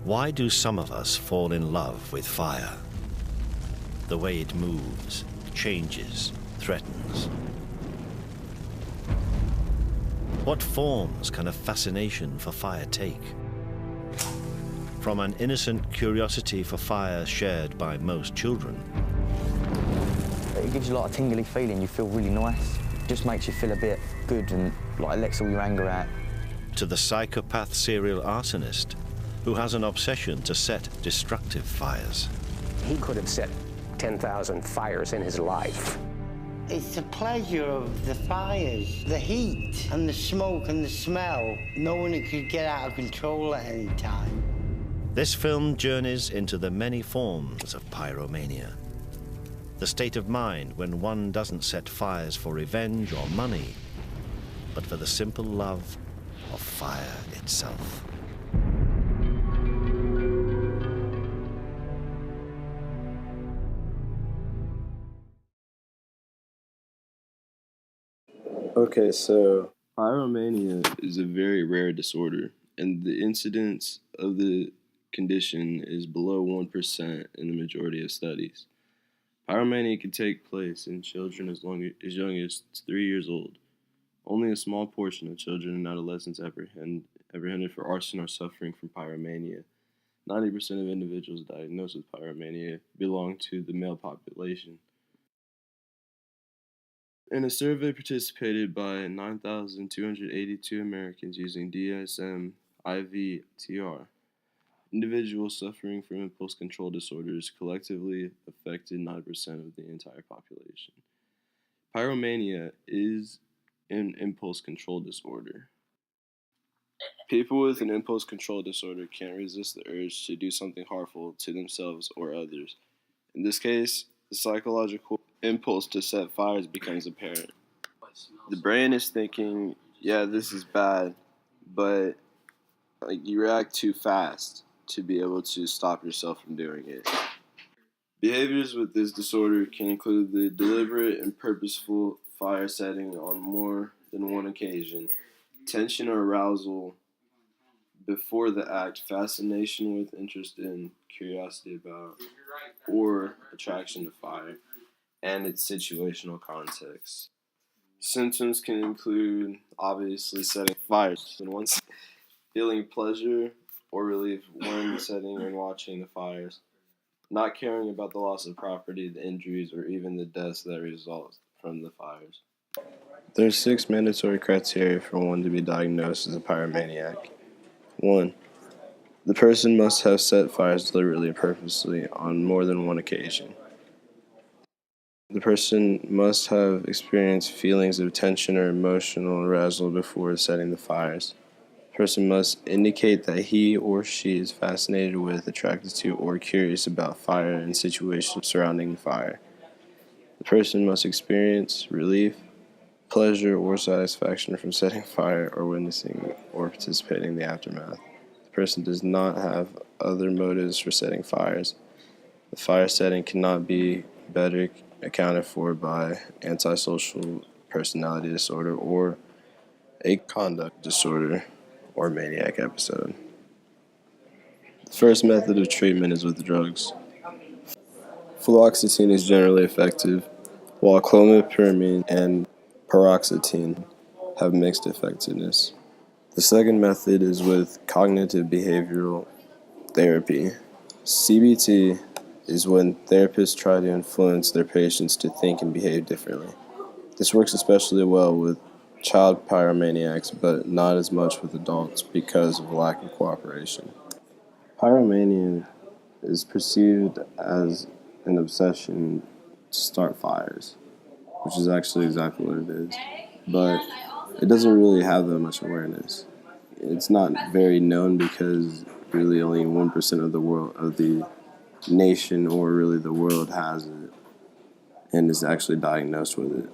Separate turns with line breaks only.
Why do some of us fall in love with fire? The way it moves, changes, threatens. What forms can a fascination for fire take? From an innocent curiosity for fire shared by most children.
It gives you like a tingly feeling, you feel really nice. It just makes you feel a bit good and like lets all your anger out.
To the psychopath serial arsonist who has an obsession to set destructive fires.
He could have set 10,000 fires in his life.
It's the pleasure of the fires, the heat and the smoke and the smell, knowing it could get out of control at any time.
This film journeys into the many forms of pyromania. The state of mind when one doesn't set fires for revenge or money, but for the simple love of fire itself.
Okay, so pyromania is a very rare disorder, and the incidence of the condition is below 1% in the majority of studies. Pyromania can take place in children as young as 3 years old. Only a small portion of children and adolescents apprehended for arson are suffering from pyromania. 90% of individuals diagnosed with pyromania belong to the male population. In a survey participated by 9,282 Americans using DSM-IV-TR, individuals suffering from impulse control disorders collectively affected 9% of the entire population. Pyromania is an impulse control disorder. People with an impulse control disorder can't resist the urge to do something harmful to themselves or others. In this case, the psychological impulse to set fires becomes apparent. The brain is thinking, yeah, this is bad, but you react too fast to be able to stop yourself from doing it. Behaviors with this disorder can include the deliberate and purposeful fire setting on more than one occasion, tension or arousal before the act, fascination with, interest in, curiosity about, or attraction to fire, and its situational context. Symptoms can include, obviously, setting fires and once feeling pleasure or relief when setting and watching the fires, not caring about the loss of property, the injuries, or even the deaths that result from the fires. There are 6 mandatory criteria for one to be diagnosed as a pyromaniac. 1. The person must have set fires deliberately and purposely on more than one occasion. The person must have experienced feelings of tension or emotional arousal before setting the fires. The person must indicate that he or she is fascinated with, attracted to, or curious about fire and situations surrounding the fire. The person must experience relief, pleasure, or satisfaction from setting fire or witnessing or participating in the aftermath. The person does not have other motives for setting fires. The fire setting cannot be better accounted for by antisocial personality disorder or a conduct disorder or maniac episode. The first method of treatment is with drugs. Fluoxetine is generally effective, while clomipyramine and paroxetine have mixed effectiveness. The second method is with cognitive behavioral therapy. CBT is when therapists try to influence their patients to think and behave differently. This works especially well with child pyromaniacs, but not as much with adults because of lack of cooperation. Pyromania is perceived as an obsession to start fires, which is actually exactly what it is, but it doesn't really have that much awareness. It's not very known because really only 1% of the nation or really the world has it and is actually diagnosed with it.